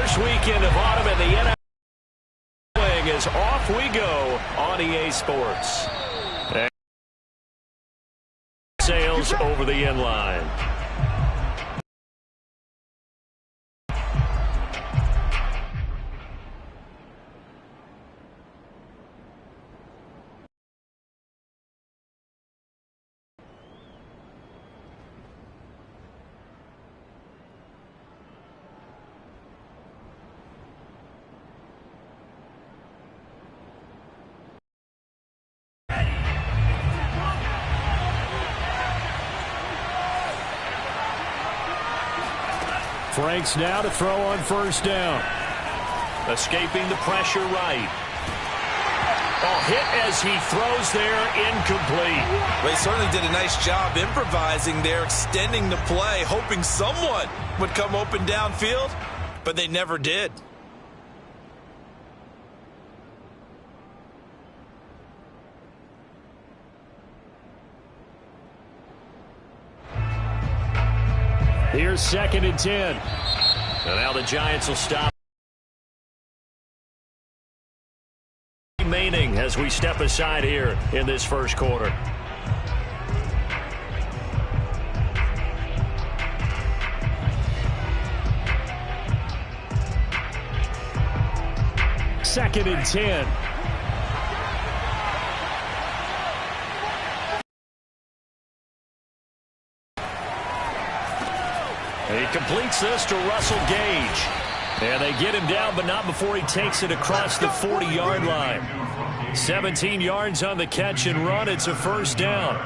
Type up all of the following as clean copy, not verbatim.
first weekend of autumn in the NFL is off we go on EA Sports. And sails over the end line. Franks now to throw on first down. Escaping the pressure right. Oh, hit as he throws there, incomplete. Well, he certainly did a nice job improvising there, extending the play, hoping someone would come open downfield, but they never did. Here's 2nd and 10. And now the Giants will stop. Remaining as we step aside here in this first quarter. Second and 10. He completes this to Russell Gage. And they get him down, but not before he takes it across the 40-yard line. 17 yards on the catch and run. It's a first down.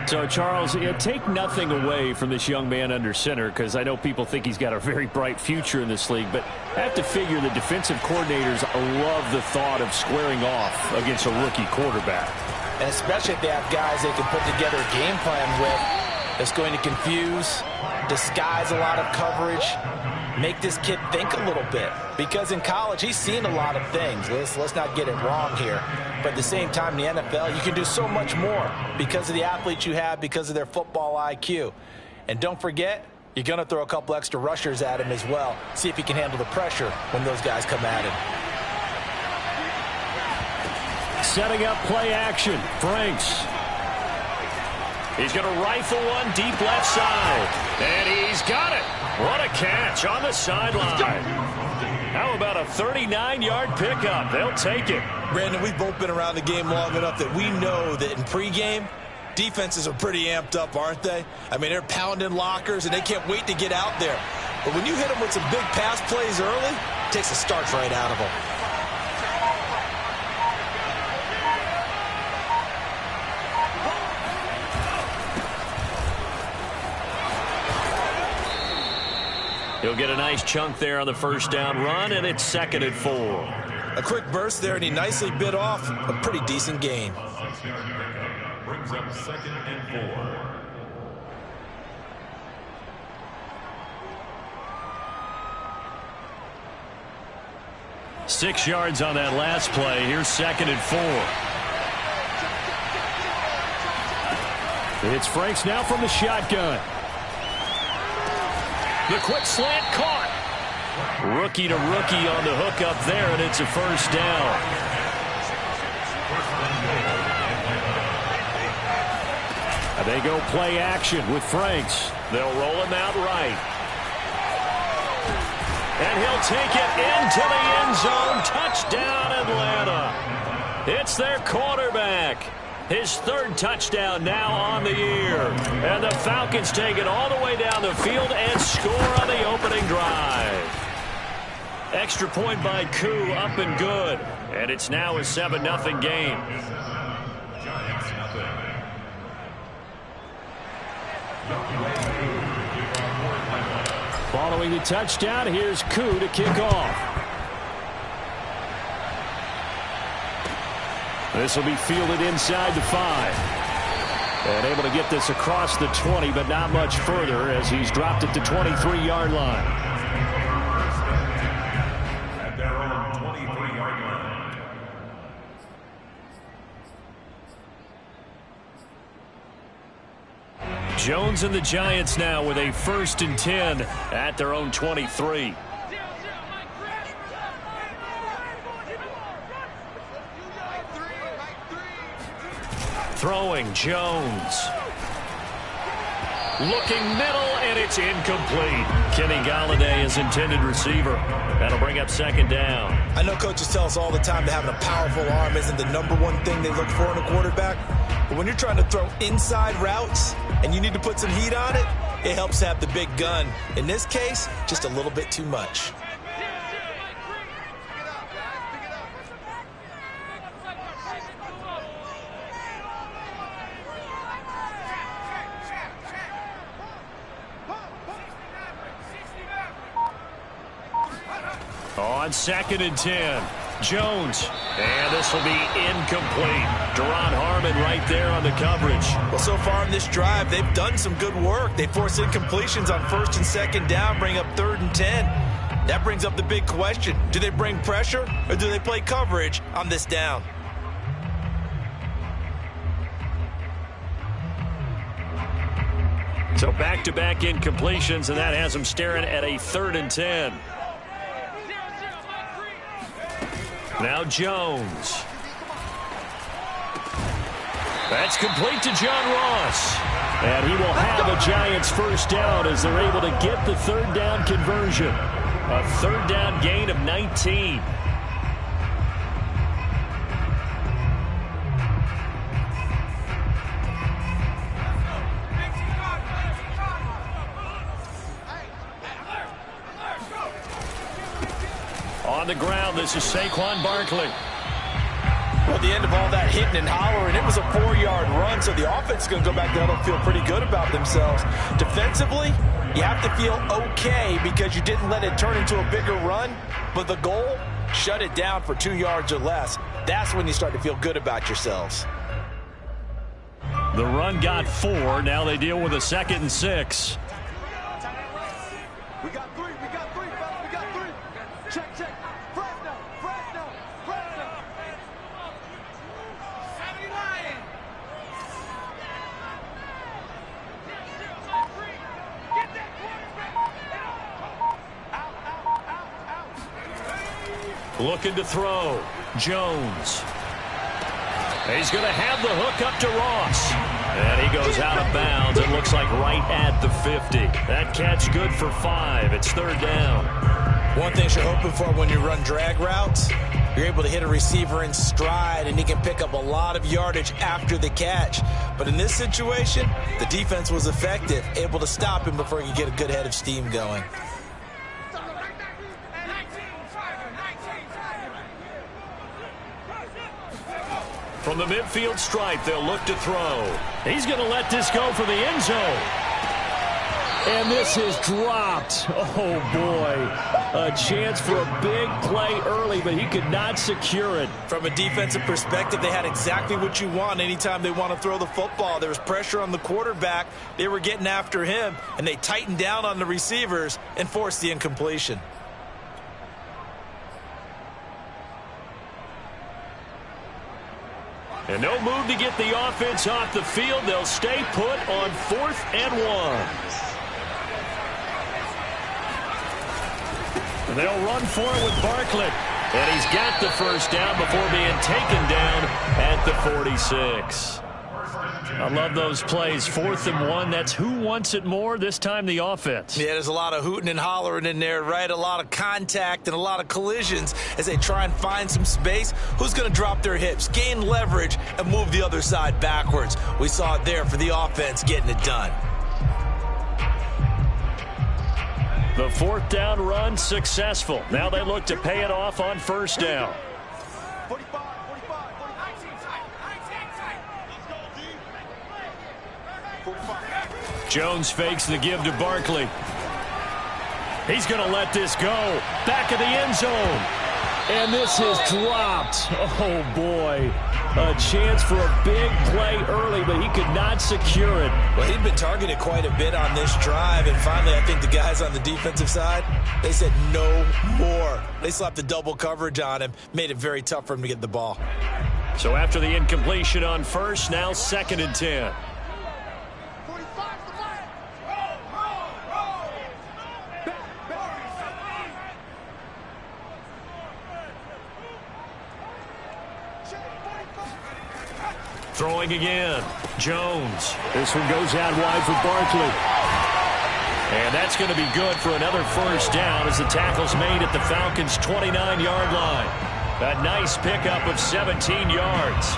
So, Charles, take nothing away from this young man under center, because I know people think he's got a very bright future in this league, but I have to figure the defensive coordinators love the thought of squaring off against a rookie quarterback. And especially if they have guys they can put together a game plan with that's going to confuse, disguise a lot of coverage, make this kid think a little bit. Because in college, he's seen a lot of things. Let's not get it wrong here. But at the same time, in the NFL, you can do so much more because of the athletes you have, because of their football IQ. And don't forget, you're going to throw a couple extra rushers at him as well. See if he can handle the pressure when those guys come at him. Setting up play action. Franks. He's going to rifle one deep left side. And he's got it. What a catch on the sideline. How about a 39-yard pickup? They'll take it. Brandon, we've both been around the game long enough that we know that in pregame, defenses are pretty amped up, aren't they? I mean, they're pounding lockers, and they can't wait to get out there. But when you hit them with some big pass plays early, it takes the starch right out of them. He'll get a nice chunk there on the first down run, and it's 2nd and 4. A quick burst there, and he nicely bit off a pretty decent gain. Brings up 2nd and 4. Six yards on that last play. Here's 2nd and 4. It's Franks now from the shotgun. The quick slant caught. Rookie to rookie on the hook up there, and it's a first down. And they go play action with Franks. They'll roll him out right. And he'll take it into the end zone. Touchdown, Atlanta. It's their quarterback. His 3rd touchdown now on the year. And the Falcons take it all the way down the field and score on the opening drive. Extra point by Koo, up and good. And it's now a 7-0 game. Following the touchdown, here's Koo to kick off. This will be fielded inside the 5. And able to get this across the 20, but not much further as he's dropped it to 23-yard line. At their own 23-yard line. Jones and the Giants now with a 1st and 10 at their own 23. Throwing, Jones. Looking middle, and it's incomplete. Kenny Galladay is intended receiver. That'll bring up second down. I know coaches tell us all the time that having a powerful arm isn't the #1 thing they look for in a quarterback. But when you're trying to throw inside routes and you need to put some heat on it, it helps to have the big gun. In this case, just a little bit too much. On 2nd and 10, Jones. And this will be incomplete. Deron Harmon right there on the coverage. Well, so far in this drive, they've done some good work. They force incompletions on 1st and 2nd down, bring up 3rd and 10. That brings up the big question. Do they bring pressure or do they play coverage on this down? So back-to-back incompletions, and that has them staring at a 3rd and 10. Now Jones. That's complete to John Ross. And he will have a Giants first down as they're able to get the 3rd down conversion. A 3rd down gain of 19. On the ground, this is Saquon Barkley. Well, at the end of all that hitting and hollering, it was a 4-yard run, so the offense is going to go back there and feel pretty good about themselves. Defensively, you have to feel okay because you didn't let it turn into a bigger run, but the goal, shut it down for 2 yards or less. That's when you start to feel good about yourselves. The run got 4. Now they deal with a 2nd and 6. We got 3. We got 3, fellas. We got 3. Check. Fresno. 70 Lions. Get that quarterback. Out. Looking to throw. Jones. He's going to have the hook up to Ross. And he goes out of bounds. It looks like right at the 50. That catch good for 5. It's 3rd down. One thing you're hoping for when you run drag routes, you're able to hit a receiver in stride, and he can pick up a lot of yardage after the catch. But in this situation, the defense was effective, able to stop him before he could get a good head of steam going. From the midfield stripe, they'll look to throw. He's going to let this go for the end zone. And this is dropped. Oh, boy. A chance for a big play early, but he could not secure it. From a defensive perspective, they had exactly what you want anytime they want to throw the football. There was pressure on the quarterback. They were getting after him, and they tightened down on the receivers and forced the incompletion. And no move to get the offense off the field. They'll stay put on 4th and 1. And they'll run for it with Barkley. And he's got the first down before being taken down at the 46. I love those plays. 4th and 1. That's who wants it more, this time the offense. Yeah, there's a lot of hooting and hollering in there, right? A lot of contact and a lot of collisions as they try and find some space. Who's going to drop their hips, gain leverage, and move the other side backwards? We saw it there for the offense getting it done. The 4th down run successful. Now they look to pay it off on 1st down. 45. Jones fakes the give to Barkley. He's going to let this go. Back of the end zone. And this is dropped. Oh, boy. A chance for a big play early, but he could not secure it. Well, he'd been targeted quite a bit on this drive, and finally I think the guys on the defensive side, they said no more. They slapped the double coverage on him, made it very tough for him to get the ball. So after the incompletion on 1st, now 2nd and 10. Throwing again. Jones. This one goes out wide for Barkley. And that's going to be good for another first down as the tackle's made at the Falcons' 29-yard line. A nice pickup of 17 yards.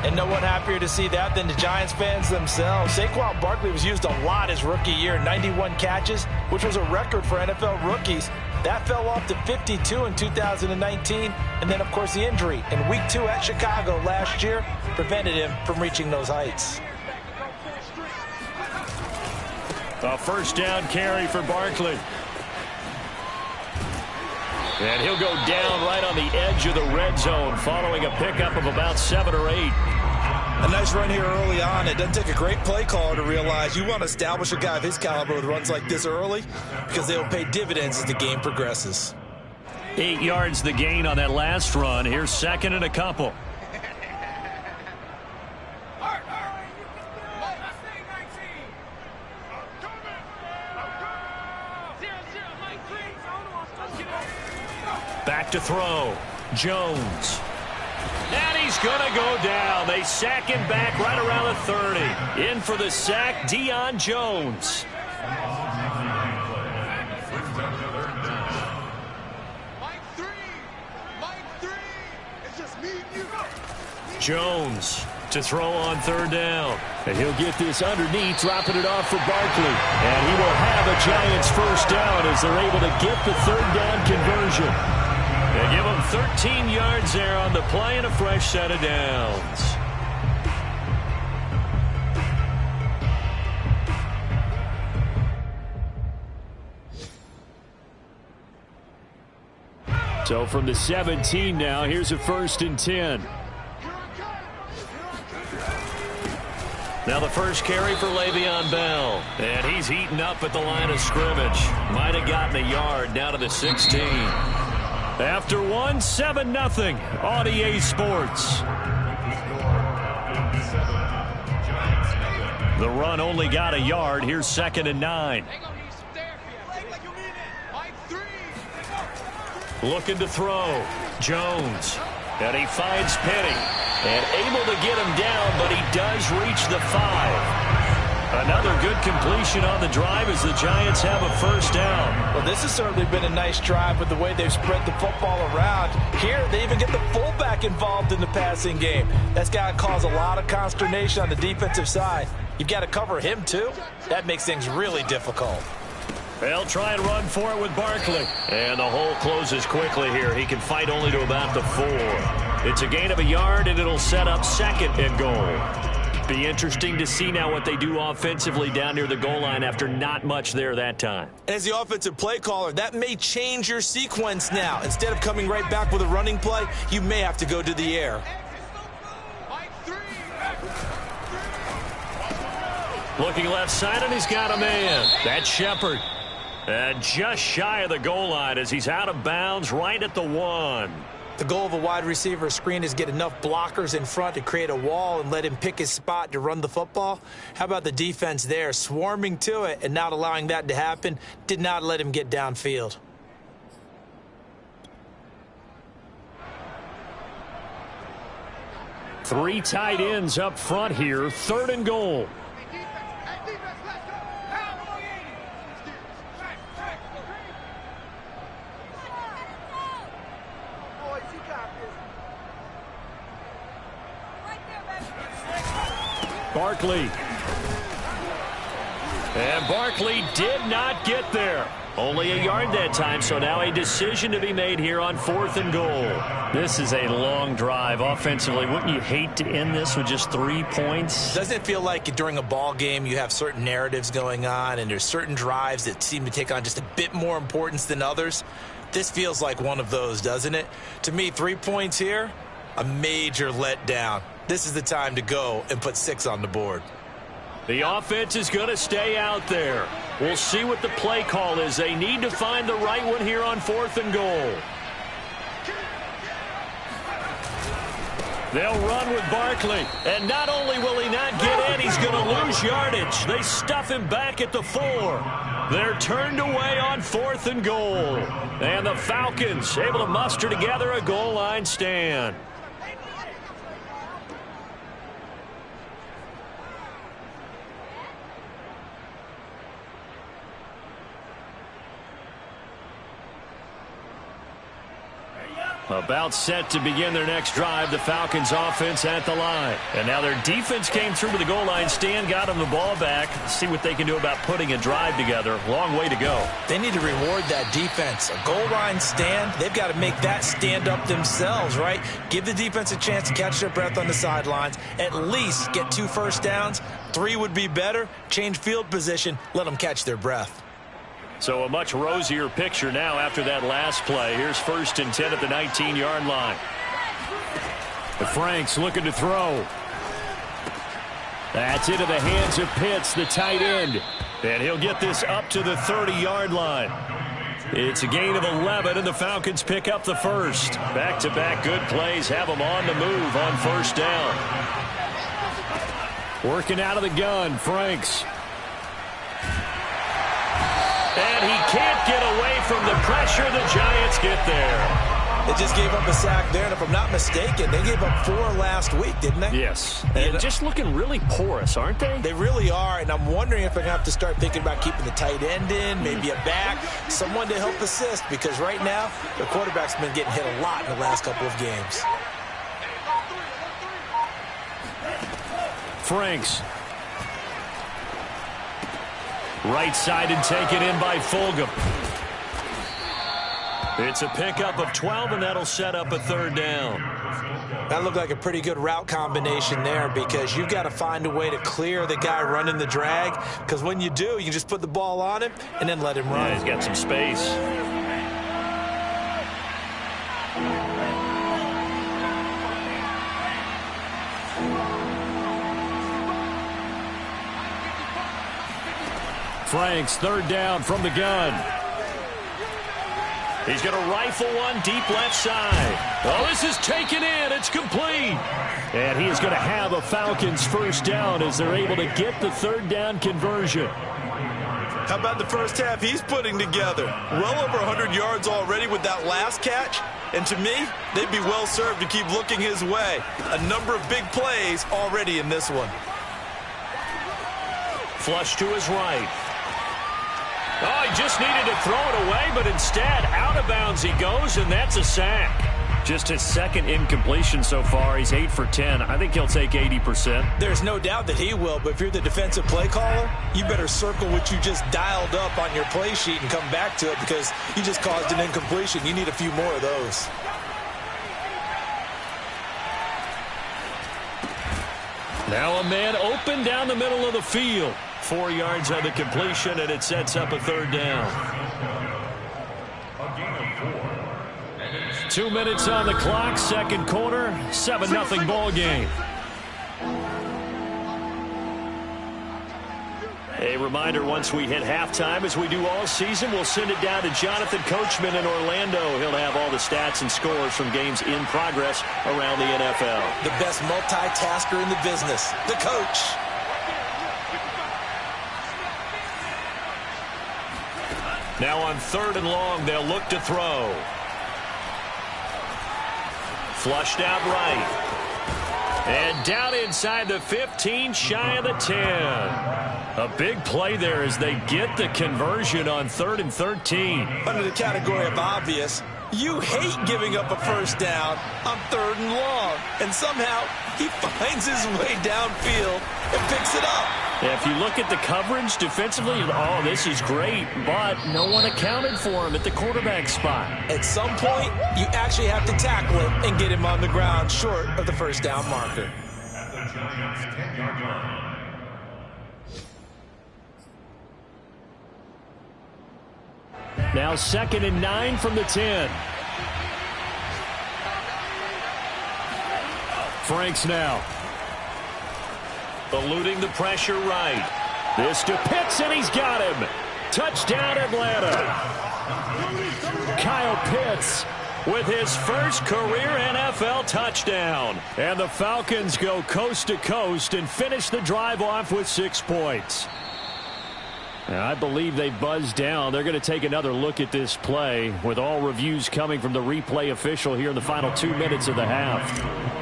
And no one happier to see that than the Giants fans themselves. Saquon Barkley was used a lot his rookie year, 91 catches, which was a record for NFL rookies. That fell off to 52 in 2019. And then, of course, the injury in Week 2 at Chicago last year prevented him from reaching those heights. A first down carry for Barkley. And he'll go down right on the edge of the red zone following a pickup of about 7 or 8. A nice run here early on. It doesn't take a great play caller to realize you want to establish a guy of his caliber with runs like this early because they will pay dividends as the game progresses. 8 yards the gain on that last run. Here's second and a couple. Back to throw. Jones. And he's going to go down. They sack him back right around the 30. In for the sack, Deion Jones. Jones to throw on third down. And he'll get this underneath, dropping it off for Barkley. And he will have a Giants first down as they're able to get the third down conversion. They give him 13 yards there on the play and a fresh set of downs. So from the 17 now, here's a 1st and 10. Now the first carry for Le'Veon Bell. And he's eaten up at the line of scrimmage. Might have gotten a yard down to the 16. After 1, 7-0 on EA Sports. The run only got a yard. Here's 2nd and 9. Looking to throw. Jones. And he finds Penny. And able to get him down, but he does reach the 5. Another good completion on the drive as the Giants have a first down. Well, this has certainly been a nice drive with the way they've spread the football around. Here, they even get the fullback involved in the passing game. That's got to cause a lot of consternation on the defensive side. You've got to cover him, too. That makes things really difficult. They'll try and run for it with Barkley. And the hole closes quickly here. He can fight only to about the 4. It's a gain of a yard, and it'll set up 2nd and goal. Be interesting to see now what they do offensively down near the goal line after not much there that time. As the offensive play caller, that may change your sequence now. Instead of coming right back with a running play, you may have to go to the air. Looking left side, and he's got a man. That's Shepard. And just shy of the goal line as he's out of bounds right at the 1. The goal of a wide receiver screen is get enough blockers in front to create a wall and let him pick his spot to run the football. How about the defense there, swarming to it and not allowing that to happen? Did not let him get downfield. Three tight ends up front here, 3rd and goal. Barkley. And Barkley did not get there. Only a yard that time, so now a decision to be made here on 4th and goal. This is a long drive offensively. Wouldn't you hate to end this with just 3 points? Doesn't it feel like during a ball game you have certain narratives going on and there's certain drives that seem to take on just a bit more importance than others? This feels like one of those, doesn't it? To me, 3 points here, a major letdown. This is the time to go and put 6 on the board. The offense is going to stay out there. We'll see what the play call is. They need to find the right one here on 4th and goal. They'll run with Barkley. And not only will he not get in, he's going to lose yardage. They stuff him back at the 4. They're turned away on 4th and goal. And the Falcons able to muster together a goal line stand. About set to begin their next drive, the Falcons offense at the line. And now their defense came through to the goal line stand, got them the ball back. See what they can do about putting a drive together. Long way to go. They need to reward that defense. A goal line stand, they've got to make that stand up themselves, right? Give the defense a chance to catch their breath on the sidelines. At least get 2 first downs. 3 would be better. Change field position. Let them catch their breath. So a much rosier picture now after that last play. Here's 1st and 10 at the 19-yard line. The Franks looking to throw. That's into the hands of Pitts, the tight end. And he'll get this up to the 30-yard line. It's a gain of 11, and the Falcons pick up the first. Back-to-back good plays have them on the move on 1st down. Working out of the gun, Franks. And he can't get away from the pressure. The Giants get there. They just gave up a sack there, and if I'm not mistaken, they gave up 4 last week, didn't they? Yes. And just looking really porous, aren't they? They really are, and I'm wondering if they're going to have to start thinking about keeping the tight end in, maybe a back, someone to help assist, because right now, the quarterback's been getting hit a lot in the last couple of games. Franks. Right side and taken in by Fulgham. It's a pickup of 12, and that'll set up a 3rd down. That looked like a pretty good route combination there, because you've got to find a way to clear the guy running the drag, because when you do, you can just put the ball on him and then let him run. Yeah, he's got some space. Franks, 3rd down from the gun. He's going to rifle one deep left side. Oh, this is taken in. It's complete. And he is going to have a Falcons 1st down as they're able to get the 3rd down conversion. How about the first half he's putting together? Well over 100 yards already with that last catch. And to me, they'd be well served to keep looking his way. A number of big plays already in this one. Flush to his right. Oh, he just needed to throw it away, but instead, out of bounds he goes, and that's a sack. Just his 2nd incompletion so far. He's 8 for 10. I think he'll take 80%. There's no doubt that he will, but if you're the defensive play caller, you better circle what you just dialed up on your play sheet and come back to it, because you just caused an incompletion. You need a few more of those. Now a man open down the middle of the field. 4 yards on the completion, and it sets up a 3rd down. 2 minutes on the clock, 2nd quarter, 7-0 ball game. A reminder, once we hit halftime, as we do all season, we'll send it down to Jonathan Coachman in Orlando. He'll have all the stats and scores from games in progress around the NFL. The best multitasker in the business, the coach. Now on 3rd and long, they'll look to throw. Flushed out right. And down inside the 15, shy of the 10. A big play there as they get the conversion on 3rd and 13. Under the category of obvious, you hate giving up a 1st down on 3rd and long. And somehow, he finds his way downfield and picks it up. If you look at the coverage defensively, oh, this is great, but no one accounted for him at the quarterback spot. At some point, you actually have to tackle him and get him on the ground short of the 1st down marker. At the Giants' 10-yard line. Now 2nd and 9 from the 10. Franks now. Eluding the pressure right. This to Pitts, and he's got him. Touchdown, Atlanta. Kyle Pitts with his first career NFL touchdown. And the Falcons go coast to coast and finish the drive off with 6 points. Now, I believe they buzzed down. They're going to take another look at this play with all reviews coming from the replay official here in the final 2 minutes of the half.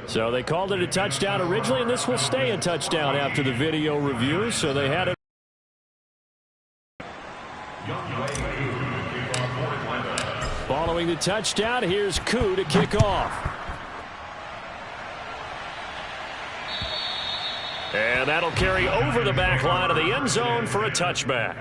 So they called it a touchdown originally, and this will stay a touchdown after the video review. So they had it. Following the touchdown, here's Koo to kick off. And that'll carry over the back line of the end zone for a touchback.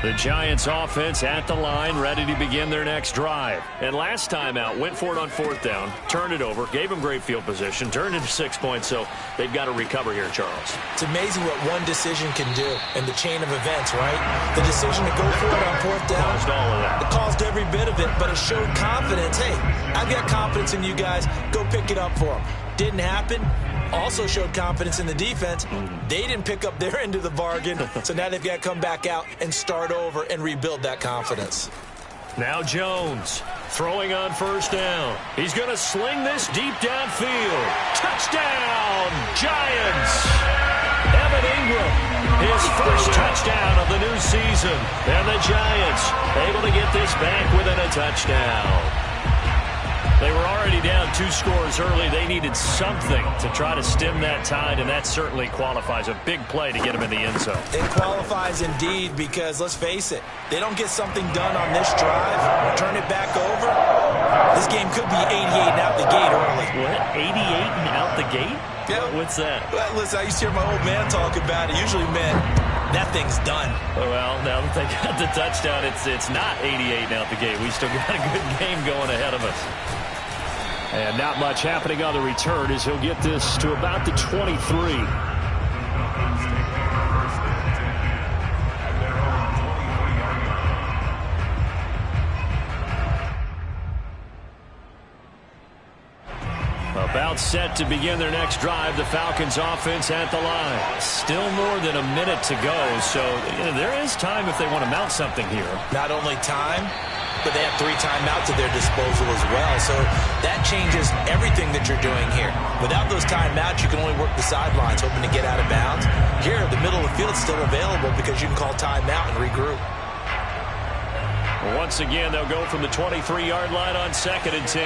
The Giants offense at the line, ready to begin their next drive. And last time out, went for it on 4th down, turned it over, gave them great field position, turned into 6 points, so they've got to recover here, Charles. It's amazing what one decision can do in the chain of events, right? The decision to go for it on 4th down. Caused all of that. It caused every bit of it, but it showed confidence. Hey, I've got confidence in you guys. Go pick it up for them. Didn't happen. Also showed confidence in the defense. They didn't pick up their end of the bargain, so now they've got to come back out and start over and rebuild that confidence. Now Jones throwing on 1st down. He's going to sling this deep downfield. Touchdown, Giants! Evan Ingram, his first touchdown of the new season. And the Giants able to get this back within a touchdown. They were already down 2 scores early. They needed something to try to stem that tide, and that certainly qualifies. A big play to get them in the end zone. It qualifies indeed because, let's face it, they don't get something done on this drive, turn it back over, this game could be 88 and out the gate early. What? 88 and out the gate? Yeah. What's that? Well, listen, I used to hear my old man talk about it. Usually meant that thing's done. Well, now that they got the touchdown, it's not 88 and out the gate. We still got a good game going ahead of us. And not much happening on the return as he'll get this to about the 23. About set to begin their next drive, the Falcons offense at the line. Still more than a minute to go, so there is time if they want to mount something here. Not only time, but they have 3 timeouts at their disposal as well. So that changes everything that you're doing here. Without those timeouts, you can only work the sidelines, hoping to get out of bounds. Here, the middle of the field is still available because you can call timeout and regroup. Once again, they'll go from the 23-yard line on 2nd and 10.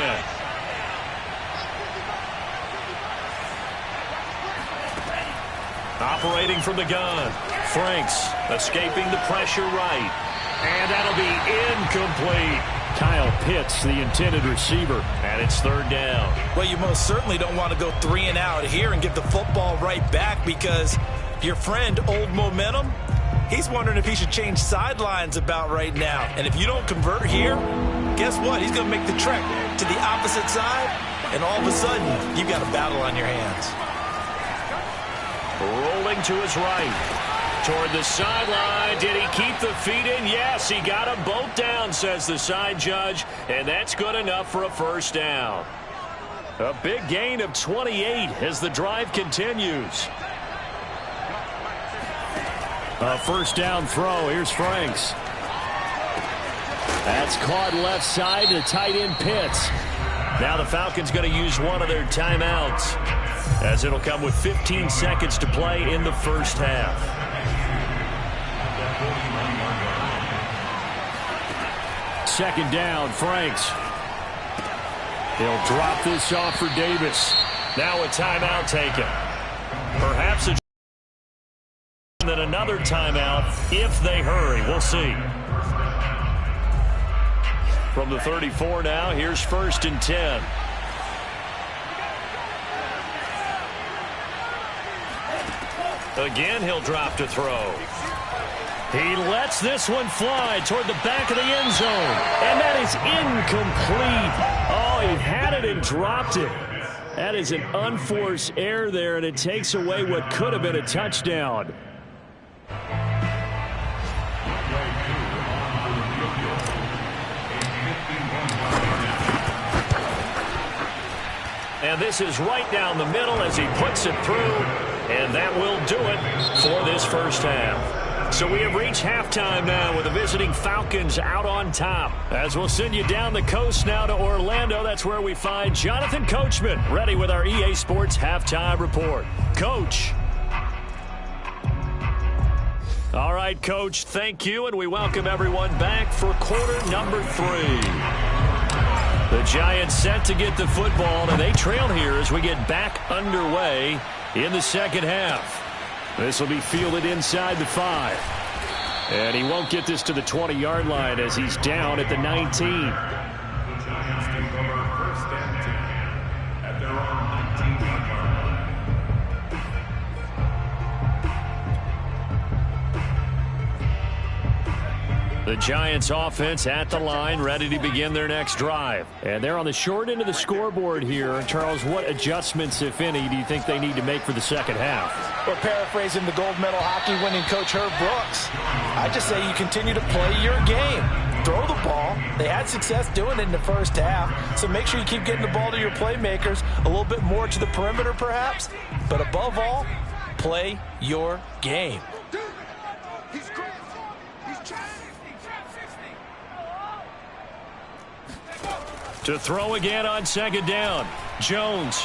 Operating from the gun. Franks escaping the pressure right. And that'll be incomplete. Kyle Pitts, the intended receiver. And it's 3rd down. Well, you most certainly don't want to go 3 and out here and give the football right back because your friend, Old Momentum, he's wondering if he should change sidelines about right now. And if you don't convert here, guess what? He's going to make the trek to the opposite side, and all of a sudden, you've got a battle on your hands. Rolling to his right. Toward the sideline. Did he keep the feet in? Yes, he got them both down, says the side judge. And that's good enough for a 1st down. A big gain of 28 as the drive continues. A 1st down throw. Here's Franks. That's caught left side to tight end Pitts. Now the Falcons going to use one of their timeouts, as it'll come with 15 seconds to play in the 1st half. Second down, Franks. He'll drop this off for Davis. Now a timeout taken. Perhaps a then another timeout if they hurry. We'll see. From the 34 now, here's 1st and 10. Again, he'll drop to throw. He lets this one fly toward the back of the end zone. And that is incomplete. Oh, he had it and dropped it. That is an unforced error there, and it takes away what could have been a touchdown. And this is right down the middle as he puts it through. And that will do it for this 1st half. So we have reached halftime now with the visiting Falcons out on top. As we'll send you down the coast now to Orlando, that's where we find Jonathan Coachman ready with our EA Sports Halftime Report. Coach. All right. right, Coach, thank you, and we welcome everyone back for quarter number 3. The Giants set to get the football, and they trail here as we get back underway in the second half. This will be fielded inside the 5. And he won't get this to the 20-yard line as he's down at the 19. Giants recover first and 10 at their own 19-yard line. The Giants offense at the line, ready to begin their next drive. And they're on the short end of the scoreboard here. Charles, what adjustments, if any, do you think they need to make for the second half? We're paraphrasing the gold medal hockey winning coach Herb Brooks. I just say you continue to play your game. Throw the ball. They had success doing it in the first half, so make sure you keep getting the ball to your playmakers, a little bit more to the perimeter perhaps, but above all, play your game. He's great. He's trapped. To throw again on second down, Jones.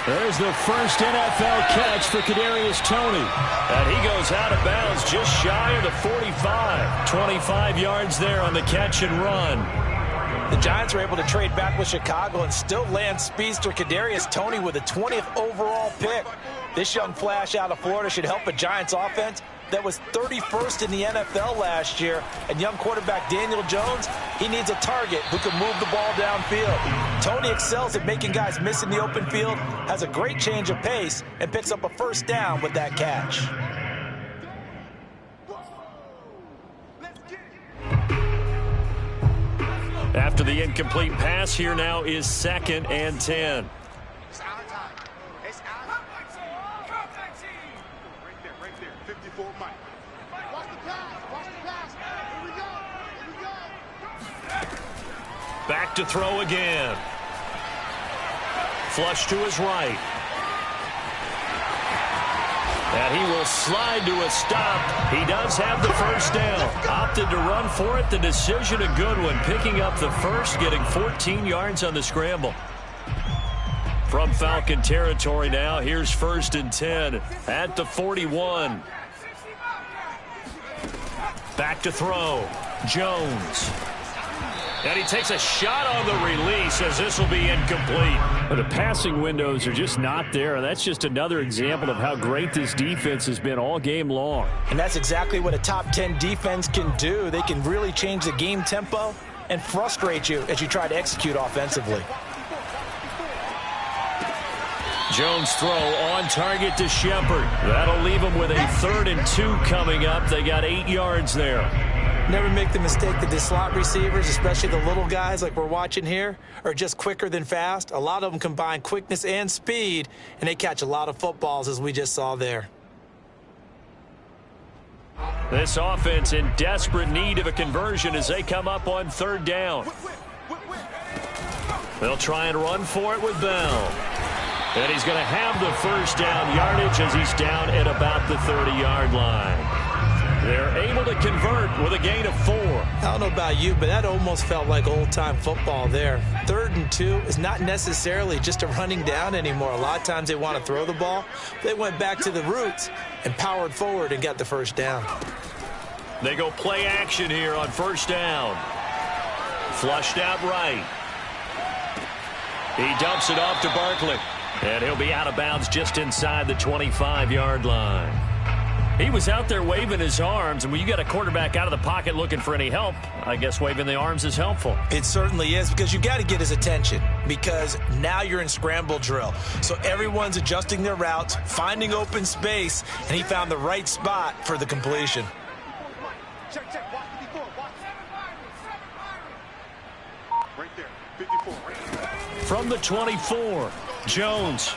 There's the first NFL catch for Kadarius Toney. And he goes out of bounds just shy of the 45. 25 yards there on the catch and run. The Giants were able to trade back with Chicago and still land speedster Kadarius Toney with a 20th overall pick. This young flash out of Florida should help a Giants offense that was 31st in the NFL last year. And young quarterback Daniel Jones, he needs a target who can move the ball downfield. Toney excels at making guys miss in the open field, has a great change of pace, and picks up a first down with that catch. After the incomplete pass, here now is 2nd and 10. It's our time. It's our time. Right there. 54 Mike. Watch the pass. Here we go. Back to throw again. Flush to his right. And he will slide to a stop. He does have the first down. Opted to run for it. The decision a good one. Picking up the first, getting 14 yards on the scramble. From Falcon territory now, here's 1st and 10 at the 41. Back to throw. Jones. And he takes a shot on the release as this will be incomplete. But the passing windows are just not there, and that's just another example of how great this defense has been all game long. And that's exactly what a top 10 defense can do. They can really change the game tempo and frustrate you as you try to execute offensively. Jones throw on target to Shepard. That'll leave him with a 3rd and 2 coming up. They got 8 yards there. Never make the mistake that the slot receivers, especially the little guys like we're watching here, are just quicker than fast. A lot of them combine quickness and speed, and they catch a lot of footballs, as we just saw there. This offense in desperate need of a conversion as they come up on 3rd down. They'll try and run for it with Bell. And he's going to have the first down yardage as he's down at about the 30-yard line. They're able to convert with a gain of 4. I don't know about you, but that almost felt like old-time football there. 3rd and 2 is not necessarily just a running down anymore. A lot of times they want to throw the ball. They went back to the roots and powered forward and got the first down. They go play action here on 1st down. Flushed out right. He dumps it off to Barkley. And he'll be out of bounds just inside the 25-yard line. He was out there waving his arms, and when you got a quarterback out of the pocket looking for any help, I guess waving the arms is helpful. It certainly is, because you got to get his attention, because now you're in scramble drill. So everyone's adjusting their routes, finding open space, and he found the right spot for the completion. Check. Watch 54. Watch. Right there. 54. Right there. From the 24, Jones.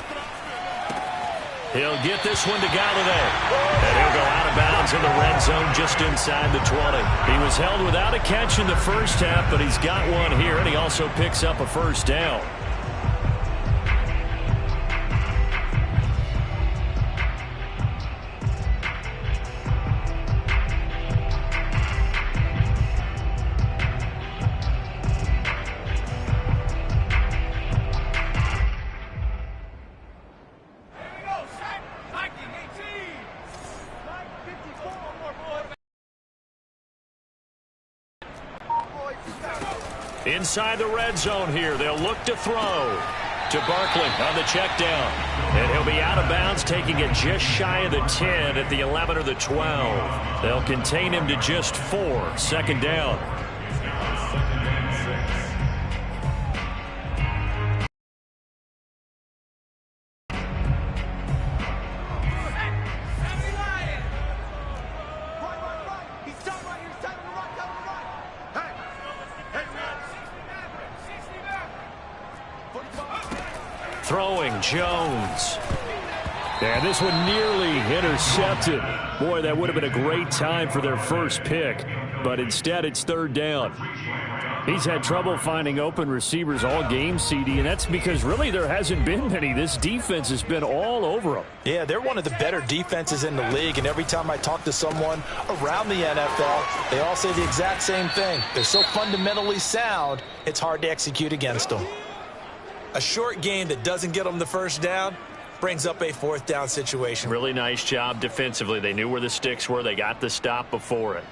He'll get this one to Galladay. And he'll go out of bounds in the red zone just inside the 20. He was held without a catch in the first half, but he's got one here, and he also picks up a first down. Inside the red zone here, they'll look to throw to Barkley on the check down. And he'll be out of bounds, taking it just shy of the 10 at the 11 or the 12. They'll contain him to just 4. Second down. Throwing Jones. And this one nearly intercepted. Boy, that would have been a great time for their first pick. But instead, it's third down. He's had trouble finding open receivers all game, CD, and that's because really there hasn't been many. This defense has been all over them. Yeah, they're one of the better defenses in the league, and every time I talk to someone around the NFL, they all say the exact same thing. They're so fundamentally sound, it's hard to execute against them. A short game that doesn't get them the first down brings up a fourth down situation. Really nice job defensively. They knew where the sticks were. They got the stop before it.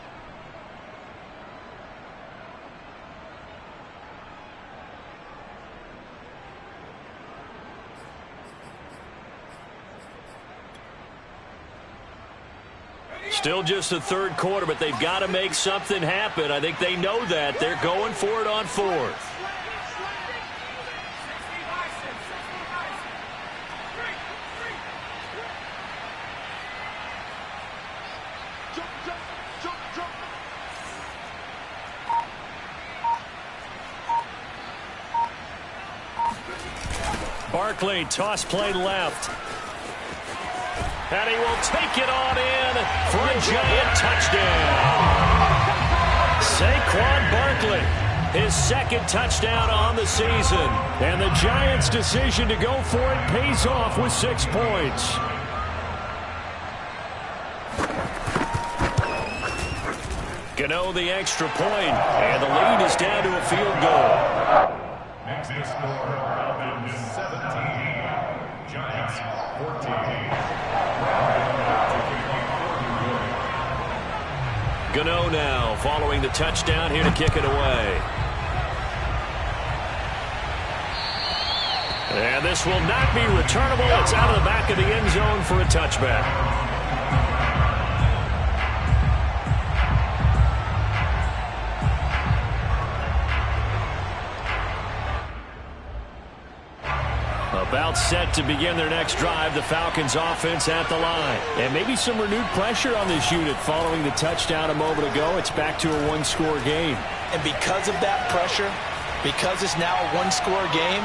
Still just the third quarter, but they've got to make something happen. I think they know that. They're going for it on fourth. Barkley, toss play left. And he will take it on in for a giant touchdown. Saquon Barkley, his second touchdown on the season. And the Giants' decision to go for it pays off with 6 points. Gano the extra point, and the lead is down to a field goal. Makes the score Falcons 17, Giants 14. Gano now following the touchdown here to kick it away. And this will not be returnable. It's out of the back of the end zone for a touchback. About set to begin their next drive, the Falcons offense at the line. And maybe some renewed pressure on this unit following the touchdown a moment ago. It's back to a one-score game. And because of that pressure, because it's now a one-score game,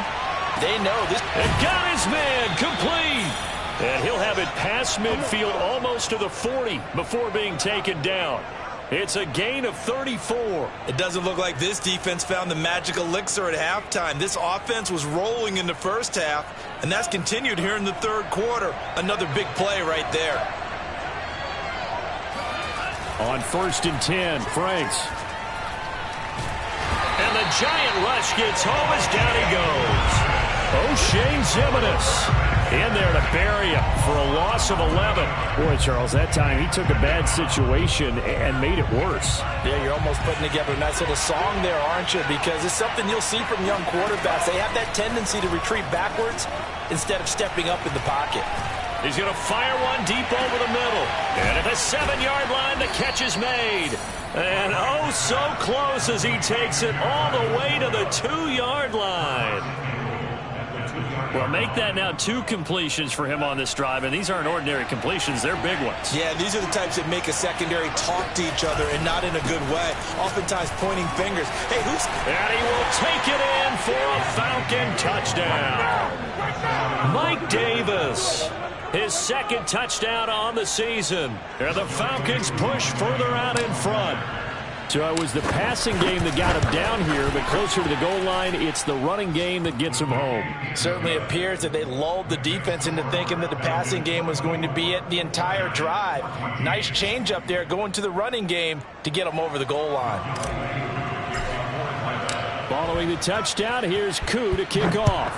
they know this. And got his man complete. And he'll have it past midfield almost to the 40 before being taken down. It's a gain of 34. It doesn't look like this defense found the magic elixir at halftime. This offense was rolling in the first half, and that's continued here in the third quarter. Another big play right there. On 1st and 10, Franks. And the giant rush gets home as down he goes. O'Shane Zimenez in there to bury him for a loss of 11. Boy, Charles, that time he took a bad situation and made it worse. Yeah, you're almost putting together a nice little song there, aren't you? Because it's something you'll see from young quarterbacks. They have that tendency to retreat backwards instead of stepping up in the pocket. He's going to fire one deep over the middle. And at the 7-yard line, the catch is made. And oh, so close as he takes it all the way to the 2-yard line. Well, make that now 2 completions for him on this drive, and these aren't ordinary completions. They're big ones. Yeah, these are the types that make a secondary talk to each other and not in a good way, oftentimes pointing fingers. Hey, who's... And he will take it in for a Falcon touchdown. Mike Davis, his second touchdown on the season. And the Falcons push further out in front. So it was the passing game that got him down here, but closer to the goal line, it's the running game that gets him home. Certainly appears that they lulled the defense into thinking that the passing game was going to be it the entire drive. Nice change up there going to the running game to get them over the goal line. Following the touchdown, here's Koo to kick off.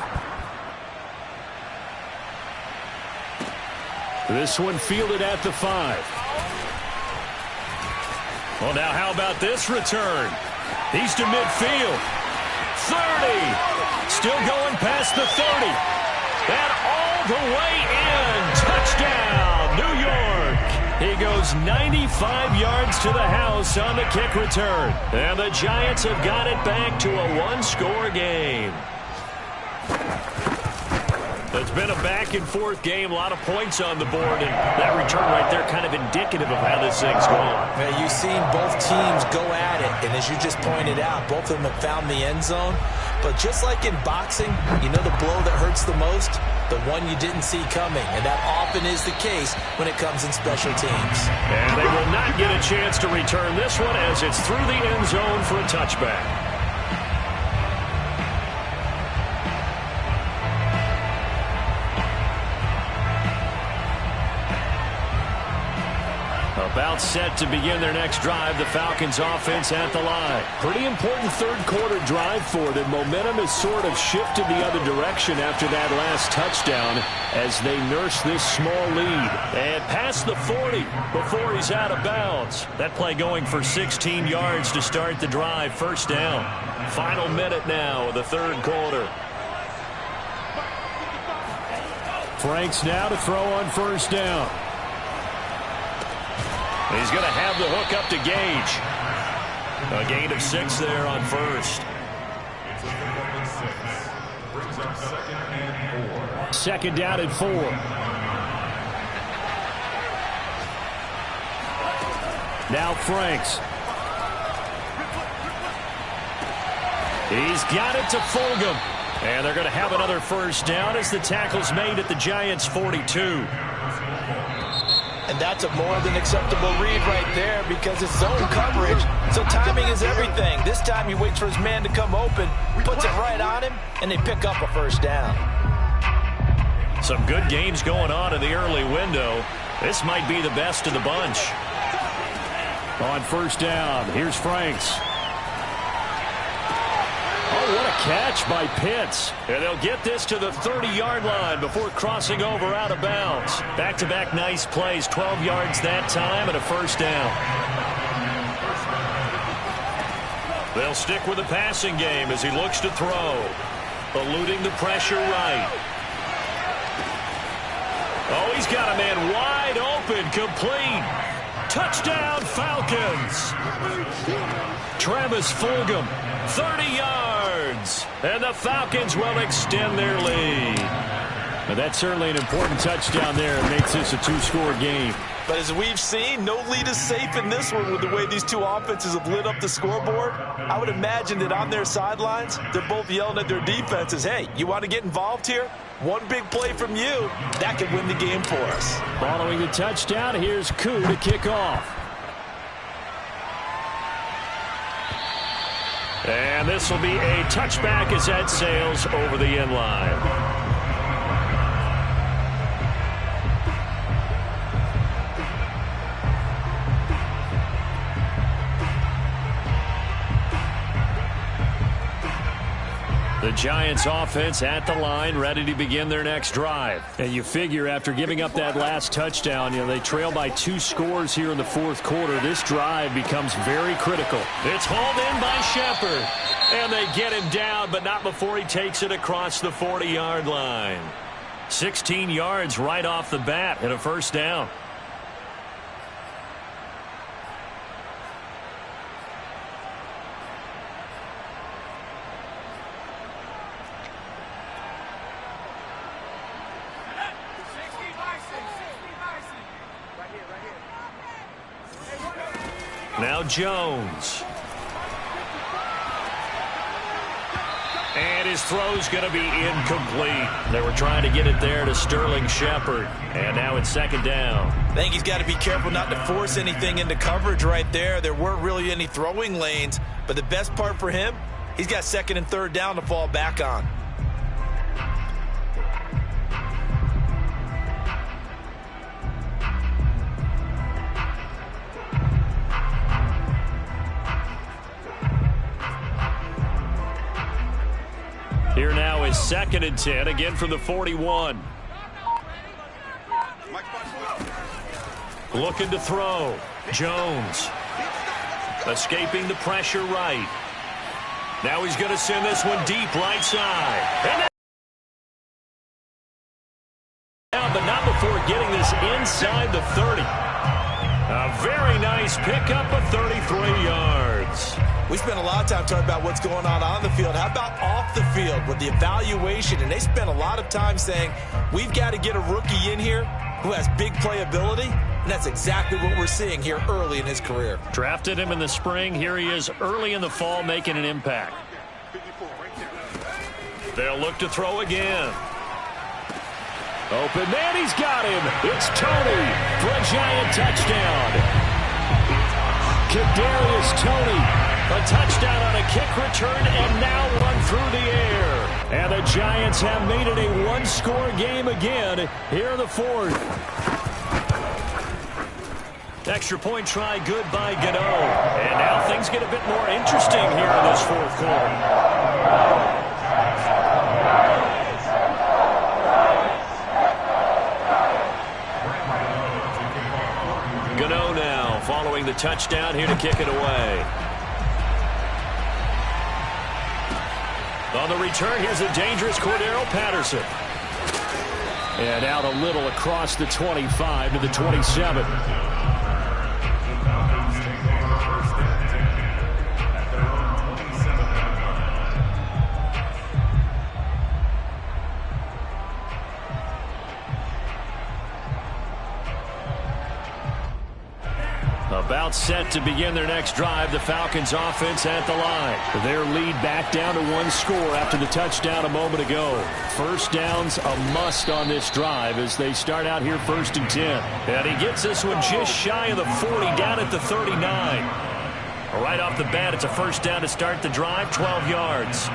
This one fielded at the 5. Well, now how about this return? He's to midfield. 30. Still going past the 30. And all the way in. Touchdown, New York. He goes 95 yards to the house on the kick return. And the Giants have got it back to a one-score game. It's been a back-and-forth game, a lot of points on the board, and that return right there kind of indicative of how this thing's going. Man, you've seen both teams go at it, and as you just pointed out, both of them have found the end zone. But just like in boxing, you know the blow that hurts the most? The one you didn't see coming, and that often is the case when it comes in special teams. And they will not get a chance to return this one as it's through the end zone for a touchback. About set to begin their next drive, the Falcons offense at the line. Pretty important third-quarter drive for them. Momentum has sort of shifted the other direction after that last touchdown as they nurse this small lead. And past the 40 before he's out of bounds. That play going for 16 yards to start the drive. First down. Final minute now of the third quarter. Franks now to throw on first down. He's going to have the hook up to Gage. A gain of 6 there on first. Brings up 2nd and 4. Second down and 4. Now Franks. He's got it to Fulgham. And they're going to have another first down as the tackle's made at the Giants' 42. And that's a more than acceptable read right there because it's zone coverage, so timing is everything. This time he waits for his man to come open, puts it right on him, and they pick up a first down. Some good games going on in the early window. This might be the best of the bunch. On first down, here's Franks. Oh, what a catch by Pitts. And they'll get this to the 30-yard line before crossing over out of bounds. Back-to-back nice plays, 12 yards that time and a first down. They'll stick with the passing game as he looks to throw. Eluding the pressure right. Oh, he's got a man wide open, complete. Touchdown, Falcons. Travis Fulgham, 30 yards. And the Falcons will extend their lead. Now that's certainly an important touchdown there. It makes this a two-score game. But as we've seen, no lead is safe in this one with the way these two offenses have lit up the scoreboard. I would imagine that on their sidelines, they're both yelling at their defenses, hey, you want to get involved here? One big play from you, that could win the game for us. Following the touchdown, here's Koo to kick off. And this will be a touchback as that sails over the end line. The Giants offense at the line, ready to begin their next drive. And you figure after giving up that last touchdown, they trail by 2 scores here in the fourth quarter. This drive becomes very critical. It's hauled in by Shepard. And they get him down, but not before he takes it across the 40-yard line. 16 yards right off the bat and a first down. Now Jones. And his throw's going to be incomplete. They were trying to get it there to Sterling Shepard. And now it's second down. I think he's got to be careful not to force anything into coverage right there. There weren't really any throwing lanes. But the best part for him, he's got second and third down to fall back on. Here now is second and 10, again from the 41. Looking to throw. Jones. Escaping the pressure right. Now he's going to send this one deep right side. And now, but not before getting this inside the 30. A very nice pickup of 33 yards. We spent a lot of time talking about what's going on the field. How about off the field with the evaluation? And they spent a lot of time saying, we've got to get a rookie in here who has big playability. And that's exactly what we're seeing here early in his career. Drafted him in the spring. Here he is early in the fall making an impact. They'll look to throw again. Open man, he's got him. It's Tony for a giant touchdown. Kadarius Toney, a touchdown on a kick return and now run through the air. And the Giants have made it a one-score game again here in the fourth. Extra point try good by Gano. And now things get a bit more interesting here in this fourth quarter. Gano now following the touchdown here to kick it away. On the return, here's a dangerous Cordero Patterson. And out a little across the 25 to the 27. About set to begin their next drive. The Falcons offense at the line. Their lead back down to one score after the touchdown a moment ago. First down's a must on this drive as they start out here 1st and 10. And he gets this one just shy of the 40 down at the 39. Right off the bat, it's a first down to start the drive, 12 yards.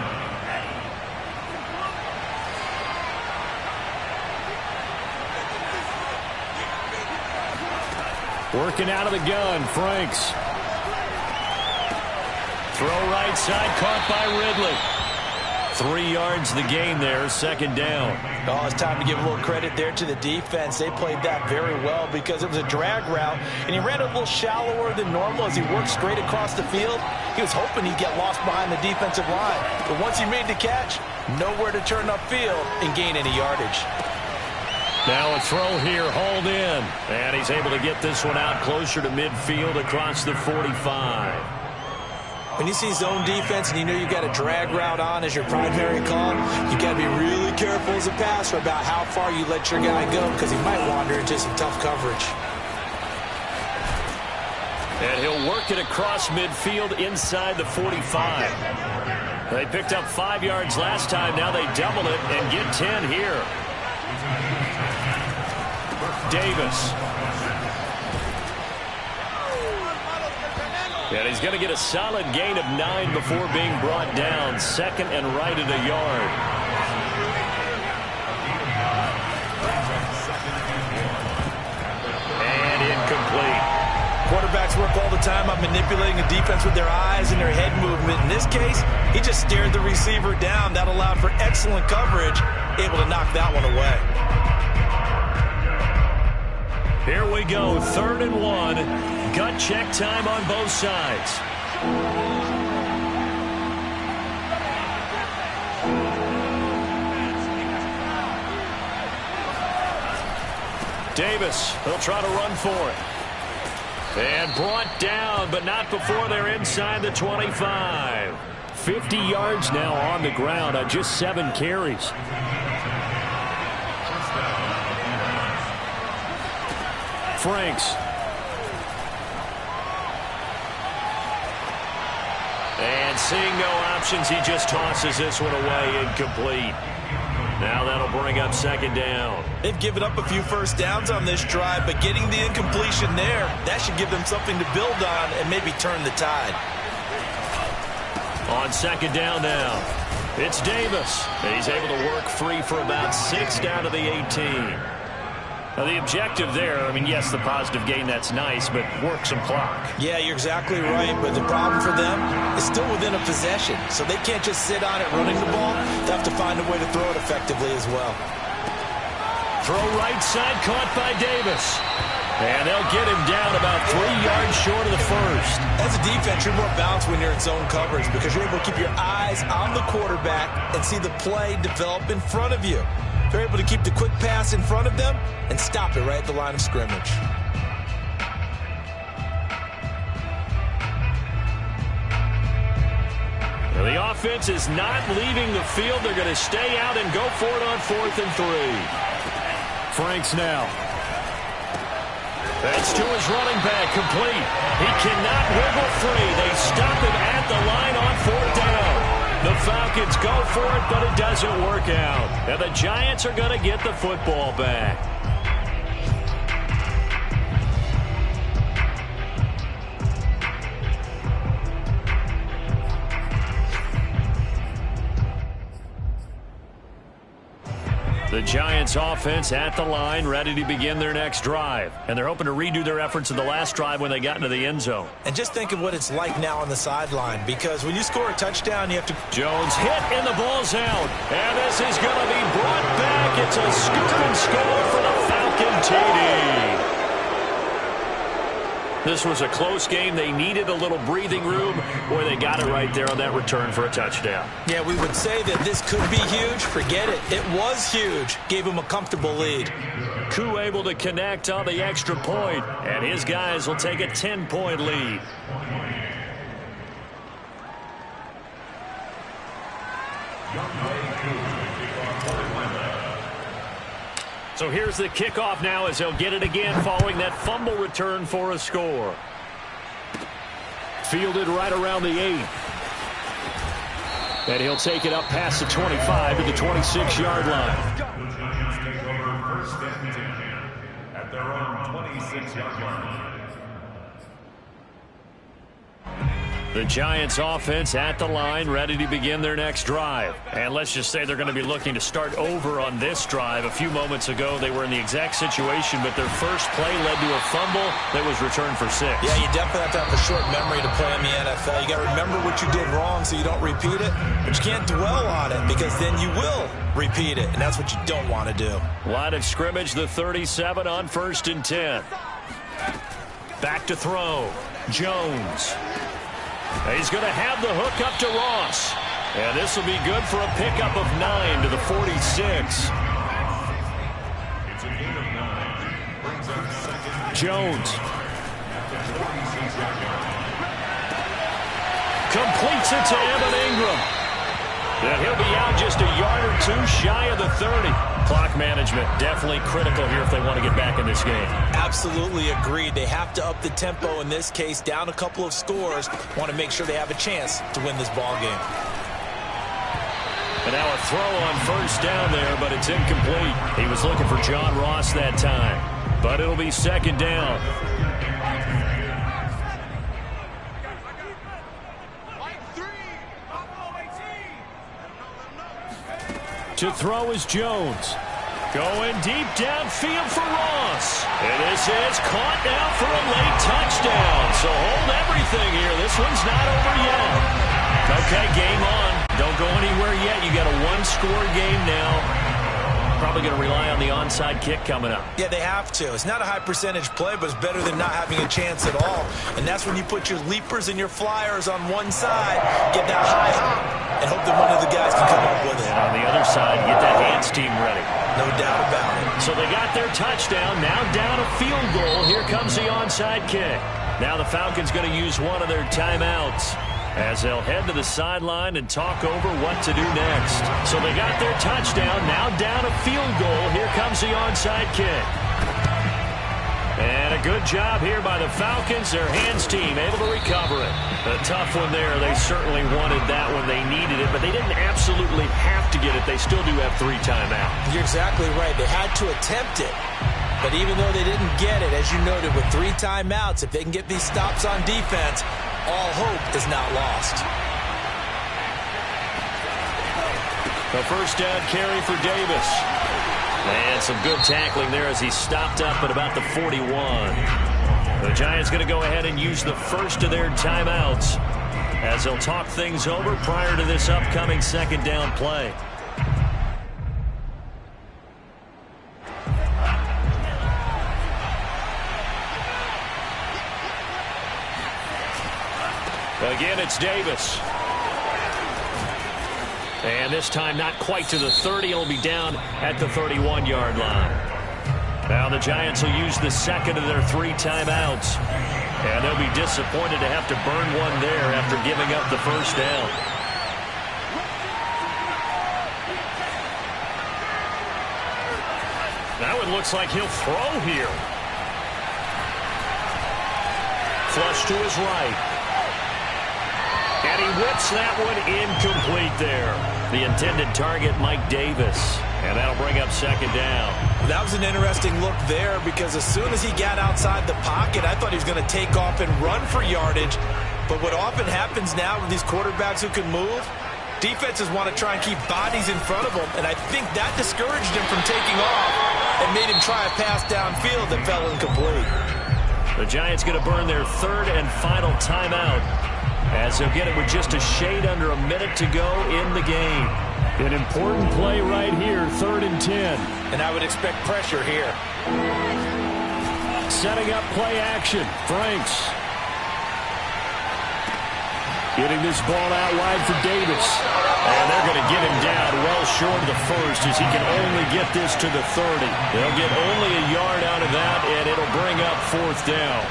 Working out of the gun, Franks. Throw right side, caught by Ridley. 3 yards the gain there, second down. Oh, it's time to give a little credit there to the defense. They played that very well because it was a drag route, and he ran a little shallower than normal as he worked straight across the field. He was hoping he'd get lost behind the defensive line, but once he made the catch, nowhere to turn upfield and gain any yardage. Now a throw here, hauled in. And he's able to get this one out closer to midfield across the 45. When you see zone defense and you know you've got a drag route on as your primary call, you've got to be really careful as a passer about how far you let your guy go because he might wander into some tough coverage. And he'll work it across midfield inside the 45. They picked up 5 yards last time. Now they double it and get 10 here. Davis. And he's going to get a solid gain of 9 before being brought down. Second and right at a yard. And incomplete. Quarterbacks work all the time on manipulating a defense with their eyes and their head movement. In this case, he just stared the receiver down. That allowed for excellent coverage, able to knock that one away. Here we go, 3rd and 1. Gut check time on both sides. Davis, he'll try to run for it. And brought down, but not before they're inside the 25. 50 yards now on the ground on just 7 carries. Franks. And seeing no options, he just tosses this one away, incomplete. Now that'll bring up 2nd down. They've given up a few first downs on this drive, but getting the incompletion there, that should give them something to build on and maybe turn the tide. On 2nd down now, it's Davis. He's able to work free for about 6 down to the 18. Now the objective there, I mean, yes, the positive gain, that's nice, but work some clock. Yeah, you're exactly right, but the problem for them is still within a possession, so they can't just sit on it running the ball. They have to find a way to throw it effectively as well. Throw right side, caught by Davis. And they'll get him down about 3 yards short of the first. As a defense, you're more balanced when you're in zone coverage because you're able to keep your eyes on the quarterback and see the play develop in front of you. They're able to keep the quick pass in front of them and stop it right at the line of scrimmage. The offense is not leaving the field. They're going to stay out and go for it on 4th and 3. Franks now. That's to his running back, complete. He cannot wiggle free. They stop him at the line on 4th down. The Falcons go for it, but it doesn't work out. And the Giants are going to get the football back. The Giants offense at the line, ready to begin their next drive. And they're hoping to redo their efforts in the last drive when they got into the end zone. And just think of what it's like now on the sideline, because when you score a touchdown, you have to... Jones hit and the ball's out. And this is going to be brought back. It's a scoop and score for the Falcon TD. This was a close game. They needed a little breathing room. Boy, they got it right there on that return for a touchdown. Yeah, we would say that this could be huge. Forget it. It was huge. Gave him a comfortable lead. Koo able to connect on the extra point, and his guys will take a 10-point lead. So here's the kickoff now as they'll get it again following that fumble return for a score. Fielded right around the 8. And he'll take it up past the 25 to the 26-yard line. Giants take over 1st and 10 at their own 26-yard line. The Giants offense at the line, ready to begin their next drive. And let's just say they're going to be looking to start over on this drive. A few moments ago, they were in the exact situation, but their first play led to a fumble that was returned for 6. Yeah, you definitely have to have a short memory to play in the NFL. You got to remember what you did wrong so you don't repeat it, but you can't dwell on it because then you will repeat it, and that's what you don't want to do. Line of scrimmage, the 37 on 1st and 10. Back to throw. Jones. He's going to have the hook up to Ross. And this will be good for a pickup of 9 to the 46. It's a gain of 9. Brings up 2nd. Jones. Completes it to Evan Ingram. And he'll be out just a yard or 2 shy of the 30. Clock management definitely critical here if they want to get back in this game. Absolutely agreed. They have to up the tempo in this case, down a couple of scores. Want to make sure they have a chance to win this ball game. And now a throw on 1st down there, but it's incomplete. He was looking for John Ross that time. But it'll be 2nd down. To throw is Jones. Going deep downfield for Ross. And this is caught now for a late touchdown. So hold everything here. This one's not over yet. Okay, game on. Don't go anywhere yet. You got a 1-score game now. Probably going to rely on the onside kick coming up. Yeah, they have to. It's not a high percentage play, but it's better than not having a chance at all. And that's when you put your leapers and your flyers on one side, get that high hop, and hope that one of the guys can come up with it. And on the other side, get that hands team ready. No doubt about it. So they got their touchdown. Now down a field goal. Here comes the onside kick. Now the Falcons going to use one of their timeouts as they'll head to the sideline and talk over what to do next. So they got their touchdown. Now down a field goal. Here comes the onside kick. And a good job here by the Falcons. Their hands team able to recover it. A tough one there. They certainly wanted that one. They needed it, but they didn't absolutely have to get it. They still do have 3 timeouts. You're exactly right. They had to attempt it. But even though they didn't get it, as you noted, with 3 timeouts, if they can get these stops on defense, all hope is not lost. The first down carry for Davis. And some good tackling there as he stopped up at about the 41. The Giants going to go ahead and use the first of their timeouts as they'll talk things over prior to this upcoming 2nd down play. Again, it's Davis. And this time not quite to the 30. It'll be down at the 31-yard line. Now the Giants will use the second of their 3 timeouts. And they'll be disappointed to have to burn one there after giving up the first down. Now it looks like he'll throw here. Flush to his right. And he whips that one incomplete there. The intended target, Mike Davis. And that'll bring up second down. That was an interesting look there because as soon as he got outside the pocket, I thought he was going to take off and run for yardage. But what often happens now with these quarterbacks who can move, defenses want to try and keep bodies in front of them. And I think that discouraged him from taking off and made him try a pass downfield that fell incomplete. The Giants going to burn their 3rd and final timeout, as they'll get it with just a shade under a minute to go in the game. An important play right here, 3rd and 10. And I would expect pressure here. Setting up play action. Franks. Getting this ball out wide for Davis. And they're going to get him down well short of the first as he can only get this to the 30. They'll get only a yard out of that, and it'll bring up 4th down.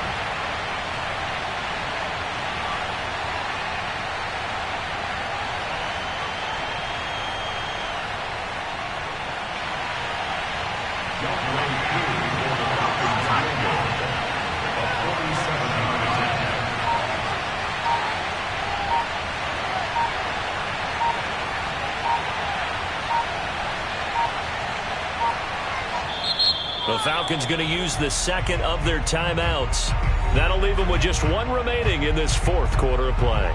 The Falcons going to use the second of their timeouts. That'll leave them with just 1 remaining in this 4th quarter of play.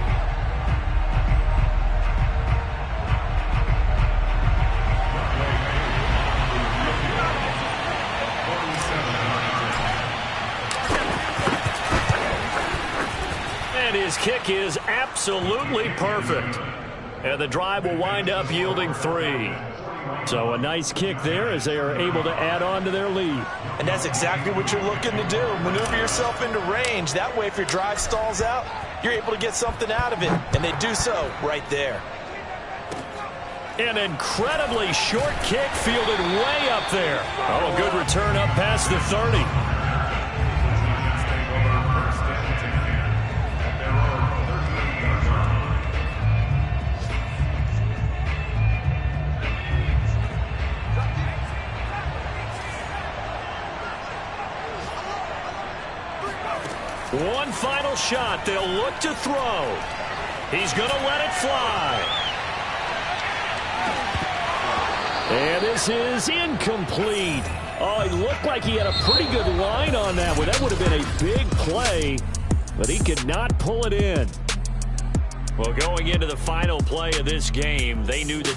And his kick is absolutely perfect. And the drive will wind up yielding 3. So a nice kick there as they are able to add on to their lead. And that's exactly what you're looking to do. Maneuver yourself into range. That way, if your drive stalls out, you're able to get something out of it. And they do so right there. An incredibly short kick fielded way up there. Oh, good return up past the 30. One final shot. They'll look to throw. He's going to let it fly. And this is incomplete. Oh, he looked like he had a pretty good line on that one. That would have been a big play, but he could not pull it in. Well, going into the final play of this game, they knew that